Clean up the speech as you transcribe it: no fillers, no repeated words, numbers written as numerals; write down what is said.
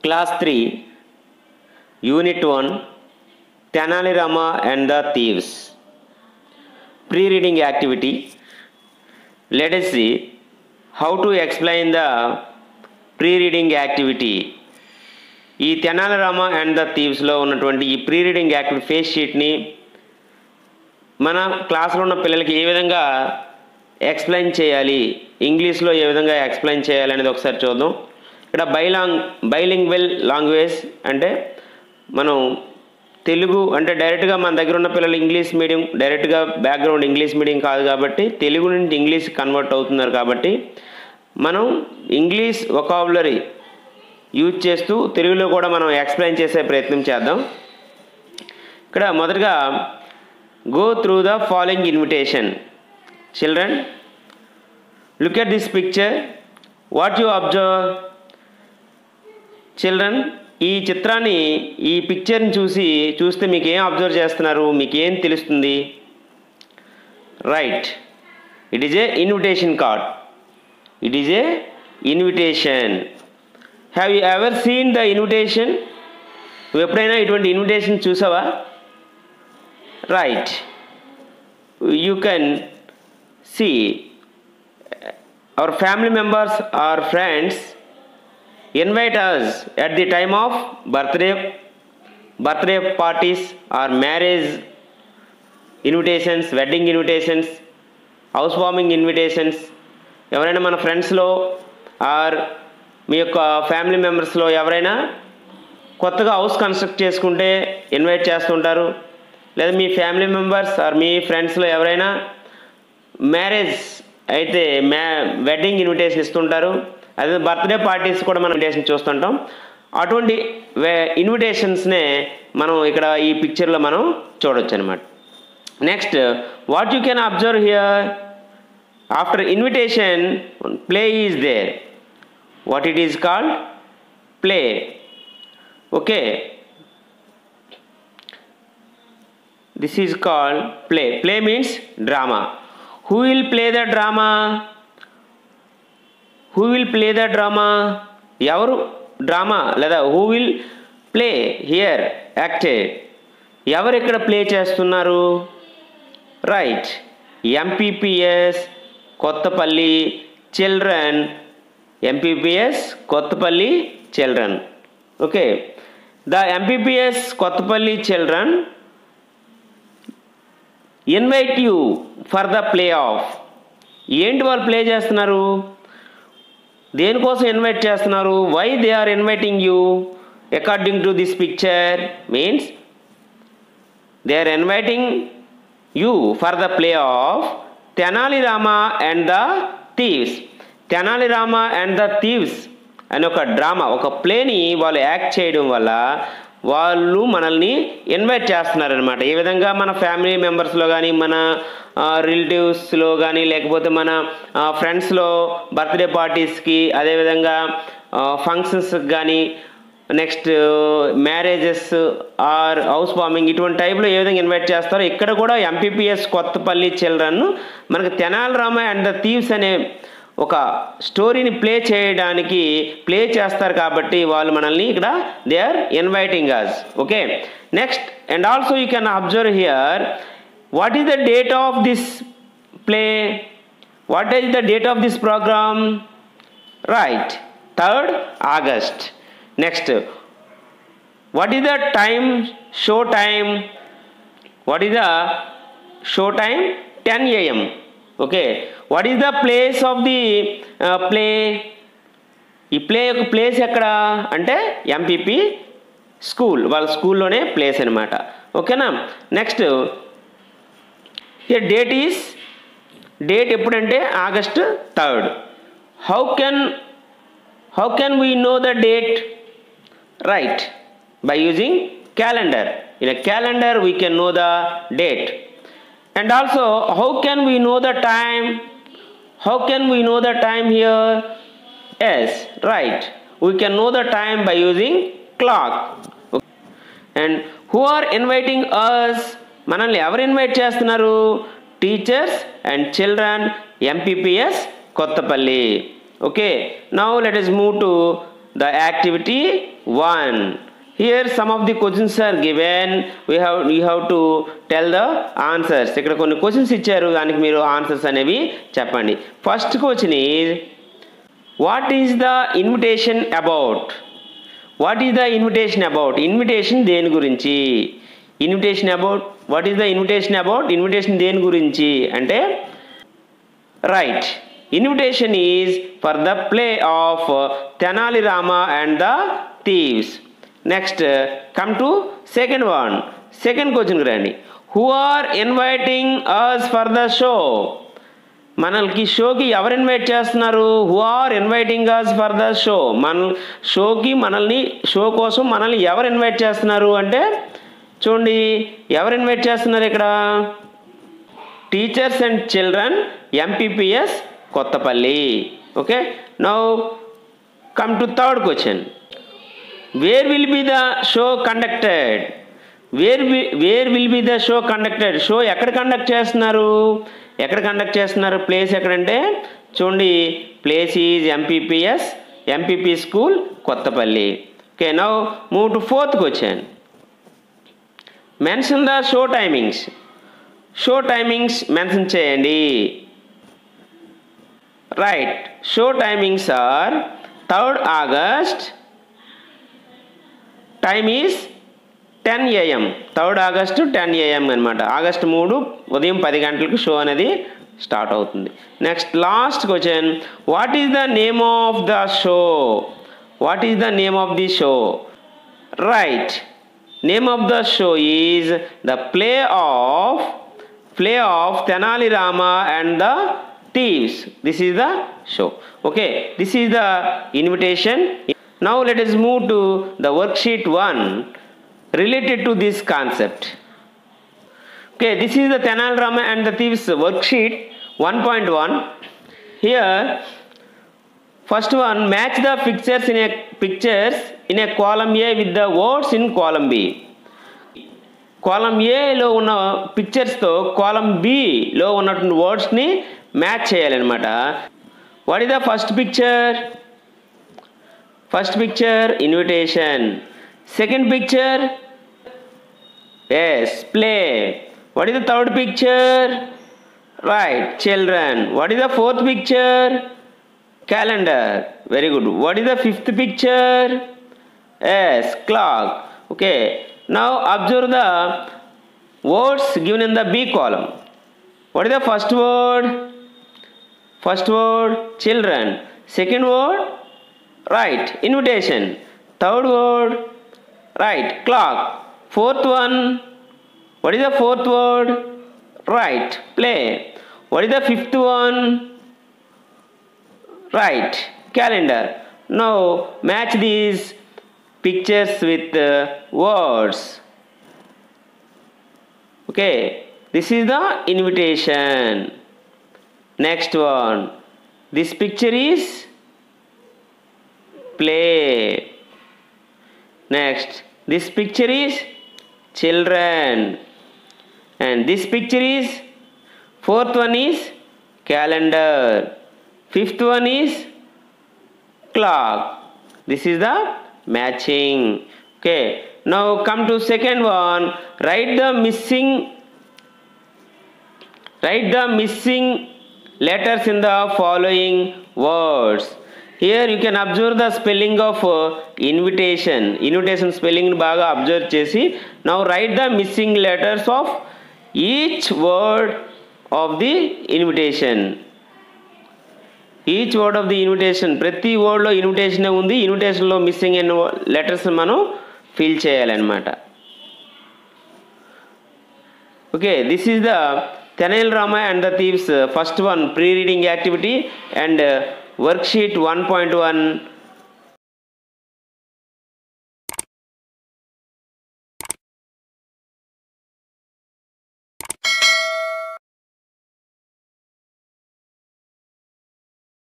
Class 3, Unit 1, Tenali Rama and the Thieves. Pre-reading activity. Let us see how to explain the pre-reading activity. ఈ Tenali Rama and the థీవ్స్లో ఉన్నటువంటి ఈ pre reading activity face షీట్ని మన క్లాస్లో ఉన్న పిల్లలకి ఏ విధంగా ఎక్స్ప్లెయిన్ చేయాలి, ఇంగ్లీష్లో ఏ విధంగా ఎక్స్ప్లెయిన్ చేయాలి అనేది ఒకసారి చూద్దాం. ఇక్కడ బైలింగ్వల్ లాంగ్వేజ్ అంటే మనం తెలుగు అంటే డైరెక్ట్గా మన దగ్గర ఉన్న పిల్లలు ఇంగ్లీష్ మీడియం, డైరెక్ట్గా బ్యాక్గ్రౌండ్ ఇంగ్లీష్ మీడియం కాదు కాబట్టి తెలుగు నుండి ఇంగ్లీష్ కన్వర్ట్ అవుతున్నారు కాబట్టి మనం ఇంగ్లీష్ వొకాబులరీ యూజ్ చేస్తూ తెలుగులో కూడా మనం ఎక్స్ప్లెయిన్ చేసే ప్రయత్నం చేద్దాం. ఇక్కడ మొదటగా go through the following invitation. Children, look at this picture. What you observe? Children, ఈ చిత్రాన్ని, ఈ పిక్చర్ని చూస్తే మీకు ఏం అబ్జర్వ్ చేస్తున్నారు, మీకు ఏం తెలుస్తుంది? Right, it is a invitation card. It is a invitation. Have you ever seen the invitation? నువ్వు ఎప్పుడైనా ఇటువంటి ఇన్విటేషన్ చూసావా? Right, you can see our family members or friends invite us at the time of birthday parties or marriage invitations, wedding invitations, housewarming invitations. ఎవరైనా మన ఫ్రెండ్స్లో are మీ యొక్క family మెంబర్స్లో ఎవరైనా కొత్తగా హౌస్ కన్స్ట్రక్ట్ చేసుకుంటే ఇన్వైట్ చేస్తుంటారు. లేదా మీ ఫ్యామిలీ మెంబర్స్ ఆర్ మీ ఫ్రెండ్స్లో ఎవరైనా మ్యారేజ్ అయితే వెడ్డింగ్ ఇన్విటేషన్ ఇస్తుంటారు. అదే బర్త్డే పార్టీస్ కూడా మనం ఇన్విటేషన్ చూస్తుంటాం. అటువంటి ఇన్విటేషన్స్నే మనం ఇక్కడ ఈ పిక్చర్లో మనం చూడవచ్చు అనమాట. Next, what you can observe here? After invitation play is there. What it is called? Play. Okay, this is called play. Play means drama. Who will play the drama? Who will play the drama? ఎవరు drama లేదా who will play here acted? ఎవరు ఇక్కడ play చేస్తున్నారు? Right, MPPS Kothapalli children. MPPS Kothapalli children. Okay, the MPPS Kothapalli children invite you for the play of. ఏంటి వాళ్ళు play చేస్తున్నారు? దేనికోసం invite చేస్తున్నారు? Why they are inviting you? According to this picture means they are inviting you for the play of Tenali Rama and the thieves. Tenali Rama and the thieves అని ఒక drama, ఒక ప్లేని వాళ్ళు act చేయడం వల్ల వాళ్ళు మనల్ని ఇన్వైట్ చేస్తున్నారనమాట. ఏ విధంగా మన ఫ్యామిలీ మెంబర్స్లో కానీ, మన రిలేటివ్స్లో కానీ, లేకపోతే మన ఫ్రెండ్స్లో బర్త్డే పార్టీస్కి, అదేవిధంగా ఫంక్షన్స్కి కానీ, next marriages or house warming ఇటువంటి టైప్లో ఏ విధంగా ఇన్వైట్ చేస్తారో ఇక్కడ కూడా ఎంపీపీఎస్ కొత్తపల్లి చిల్డ్రన్ మనకు Tenali Rama and the thieves అనే ఒక స్టోరీని ప్లే చేస్తారు కాబట్టి వాళ్ళు మనల్ని ఇక్కడ they are inviting us. Okay, next, and also you can observe here what is the date of this play? What is the date of this program? Right, 3rd August. Next, what is the time? Show time. What is the show time? 10 AM. Okay, what is the place of the play? ఈ play యొక్క place ఎక్కడ అంటే MPP school, వాళ్ళ స్కూల్లోనే place అనమాట. ఓకేనా. Next, date ఎప్పుడంటే August 3rd. How can we know the date? Right, by using calendar. In a calendar we can know the date. And also, how can we know the time? How can we know the time here? Yes, right. We can know the time by using clock. Okay. And who are inviting us? మనల్ని ఎవరు invite చేస్తున్నారు? Teachers and children, MPPS Kothapalli. Okay, now let us move to the activity 1. Here some of the questions are given. You have to tell the answers. ఇక్కడ కొన్ని questions ఇచ్చారు, దానికి మీరు answers అనేవి చెప్పండి. First question is what is the invitation about? What is the invitation about? Invitation దేని గురించి? Invitation about, what is the invitation about? Invitation దేని గురించి అంటే రైట్, invitation is for the play of Tenali Rama and the thieves. Next come to second one. Second క్వశ్చన్కి రండి. Who are inviting us for the show? మనకి షోకి ఎవరు ఇన్వైట్ చేస్తున్నారు? Who are inviting us for the show. Show కోసం మనల్ని ఎవరు invite చేస్తున్నారు అంటే చూడండి, ఎవరు ఇన్వైట్ చేస్తున్నారు ఇక్కడ? Teachers and children MPPS Kothapalli. Okay, now come to third question. Where will be the show conducted? Where will be the show conducted? Show ఎక్కడ కండక్ట్ చేస్తున్నారు? ప్లేస్ ఎక్కడంటే చూడండి, place is MPP school Kothapalli. Okay, now move to fourth question. Mention the show timings. Show timings mention చేయండి. Right, show timings are 3rd August, time is 10 AM. 3rd August 10 AM అనమాట. August 3 ఉదయం 10 గంటలకు show అనేది start అవుతుంది. Next last question, what is the name of the show? What is the name of the show? Right, name of the show is the play of Tenali Rama and the thieves. This is the show. Okay, this is the invitation. Now let us move to the worksheet 1 related to this concept. Okay, this is the Tenali Rama and the Thieves worksheet 1.1. Here first one, match the pictures in a column A with the words in column B. Column ఏలో ఉన్న పిక్చర్స్తో column below ఉన్నటువంటి వర్డ్స్ని match చేయాలన్నమాట. What is the first picture? Invitation. Second picture play. What is the third picture? Right, children. What is the fourth picture? Calendar. Very good. What is the fifth picture? Clock. Okay, now observe the words given in the B column. What is the first word? Children. Second word, right, invitation. Third word, right, clock. Fourth one, what is the fourth word? Right, play. What is the fifth one? Right, calendar. Now match these pictures with words. Okay, this is the invitation. Next one, this picture is play. Next, this picture is children, and this picture is, fourth one is calendar, fifth one is clock. This is the matching. Okay, now come to second one. Write the missing letters in the following words. Here you can observe the spelling of invitation spelling baga observe chesi. Now write the missing letters of each word of the invitation. Each word of the invitation, ప్రతి వర్డ్లో ఇన్విటేషనే ఉంది. ఇన్విటేషన్లో missing అయిన letters మనం fill చేయాలన్నమాట. Okay, this is the Tenali Rama and the thieves first one pre reading activity and worksheet 1.1